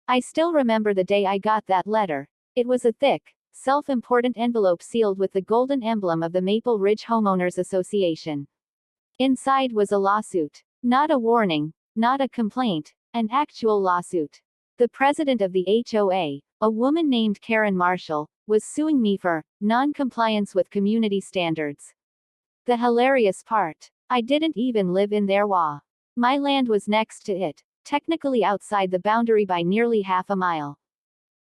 I still remember the day I got that letter. It was a thick, self-important envelope sealed with the golden emblem of the Maple Ridge Homeowners Association. Inside was a lawsuit. Not a warning, not a complaint, an actual lawsuit. The president of the HOA, a woman named Karen Marshall, was suing me for non-compliance with community standards. The hilarious part, I didn't even live in their HOA. My land was next to it, technically outside the boundary by nearly half a mile.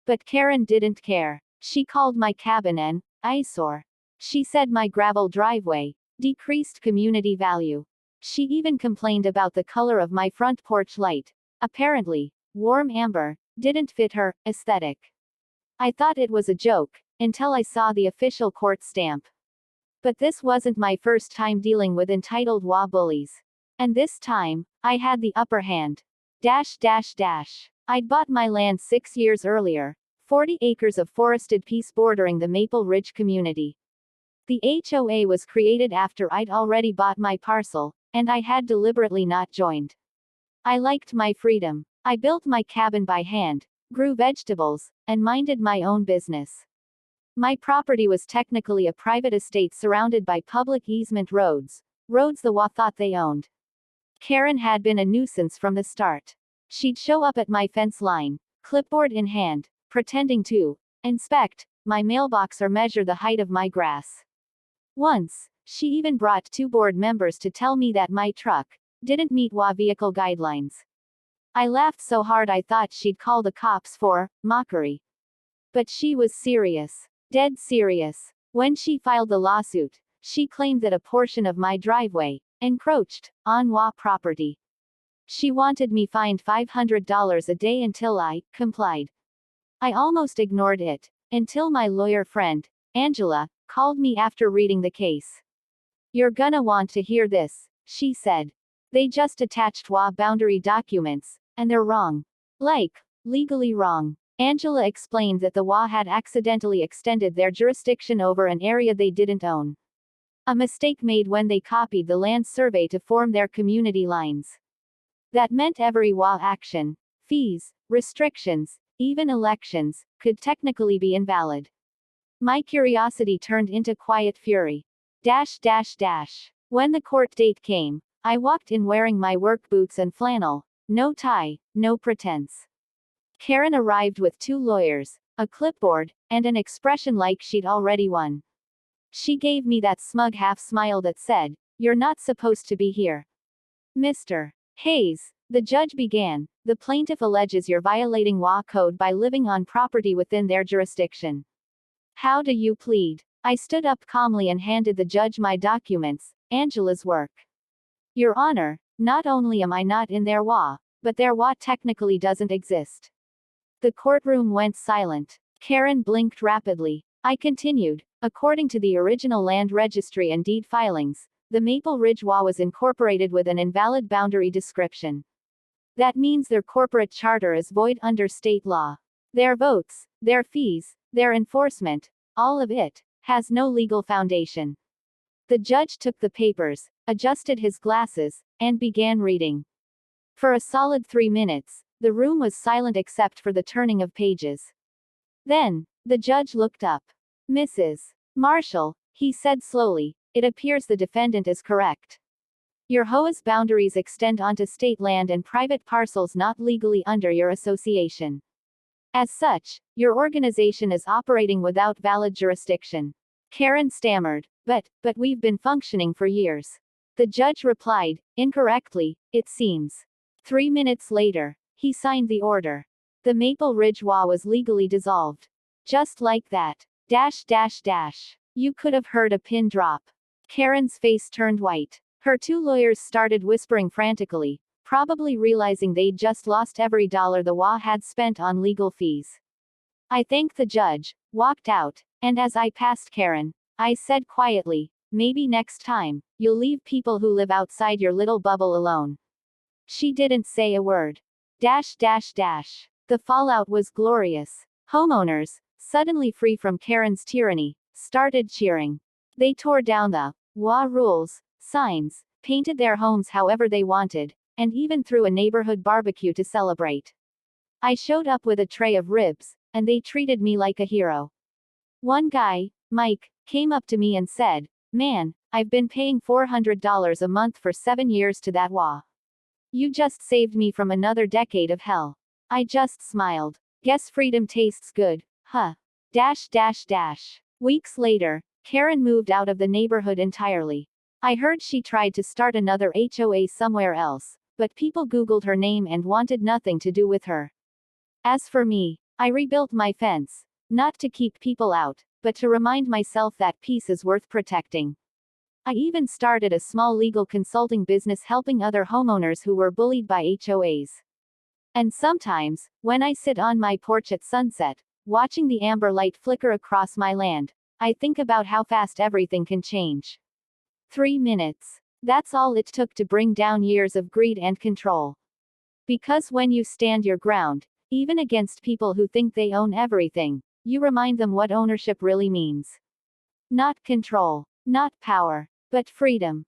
But Karen didn't care. She called my cabin an eyesore. She said my gravel driveway decreased community value. She even complained about the color of my front porch light. Apparently, warm amber didn't fit her aesthetic. I thought it was a joke until I saw the official court stamp. But this wasn't my first time dealing with entitled HOA bullies. And this time, I had the upper hand. I'd bought my land 6 years earlier, 40 acres of forested piece bordering the Maple Ridge community. The HOA was created after I'd already bought my parcel, and I had deliberately not joined. I liked my freedom. I built my cabin by hand, grew vegetables, and minded my own business. My property was technically a private estate surrounded by public easement roads the HOA thought they owned. Karen had been a nuisance from the start. She'd show up at my fence line, clipboard in hand, pretending to inspect my mailbox or measure the height of my grass. Once, she even brought 2 board members to tell me that my truck didn't meet HOA vehicle guidelines. I laughed so hard I thought she'd call the cops for mockery. But she was serious. Dead serious. When she filed the lawsuit, she claimed that a portion of my driveway encroached on HOA property. She wanted me fined $500 a day until I complied. I almost ignored it, until my lawyer friend, Angela, called me after reading the case. "You're gonna want to hear this," she said. "They just attached HOA boundary documents, and they're wrong. Like, legally wrong." Angela explained that the HOA had accidentally extended their jurisdiction over an area they didn't own. A mistake made when they copied the land survey to form their community lines. That meant every HOA action, fees, restrictions, even elections, could technically be invalid. My curiosity turned into quiet fury. When the court date came, I walked in wearing my work boots and flannel, no tie, no pretense. Karen arrived with 2 lawyers, a clipboard, and an expression like she'd already won. She gave me that smug half-smile that said, "You're not supposed to be here." "Mr. Hayes," the judge began, "the plaintiff alleges you're violating HOA code by living on property within their jurisdiction. How do you plead?" I stood up calmly and handed the judge my documents, Angela's work. "Your Honor, not only am I not in their HOA, but their HOA technically doesn't exist." The courtroom went silent. Karen blinked rapidly. I continued, "According to the original land registry and deed filings, the Maple Ridge HOA was incorporated with an invalid boundary description. That means their corporate charter is void under state law. Their votes, their fees, their enforcement, all of it, has no legal foundation." The judge took the papers, adjusted his glasses, and began reading. For a solid 3 minutes, the room was silent except for the turning of pages. Then, the judge looked up. "Mrs. Marshall," he said slowly, "it appears the defendant is correct. Your HOA's boundaries extend onto state land and private parcels not legally under your association. As such, your organization is operating without valid jurisdiction." Karen stammered, but we've been functioning for years." The judge replied, incorrectly, it seems. 3 minutes later, he signed the order. The Maple Ridge HOA was legally dissolved. Just like that. You could have heard a pin drop. Karen's face turned white. Her 2 lawyers started whispering frantically, probably realizing they'd just lost every dollar the HOA had spent on legal fees. I thanked the judge, walked out, and as I passed Karen, I said quietly, "Maybe next time, you'll leave people who live outside your little bubble alone." She didn't say a word. The fallout was glorious. Homeowners, suddenly free from Karen's tyranny, started cheering. They tore down the HOA rules signs, painted their homes however they wanted, and even threw a neighborhood barbecue to celebrate. I showed up with a tray of ribs, and they treated me like a hero. One guy, Mike, came up to me and said, "Man, I've been paying $400 a month for 7 years to that HOA. You just saved me from another decade of hell." I just smiled. Guess freedom tastes good, huh? Dash dash dash. Weeks later, Karen moved out of the neighborhood entirely. I heard she tried to start another HOA somewhere else, but people Googled her name and wanted nothing to do with her. As for me, I rebuilt my fence, not to keep people out, but to remind myself that peace is worth protecting. I even started a small legal consulting business helping other homeowners who were bullied by HOAs. And sometimes, when I sit on my porch at sunset, watching the amber light flicker across my land, I think about how fast everything can change. 3 minutes. That's all it took to bring down years of greed and control. Because when you stand your ground, even against people who think they own everything, you remind them what ownership really means. Not control, not power, but freedom.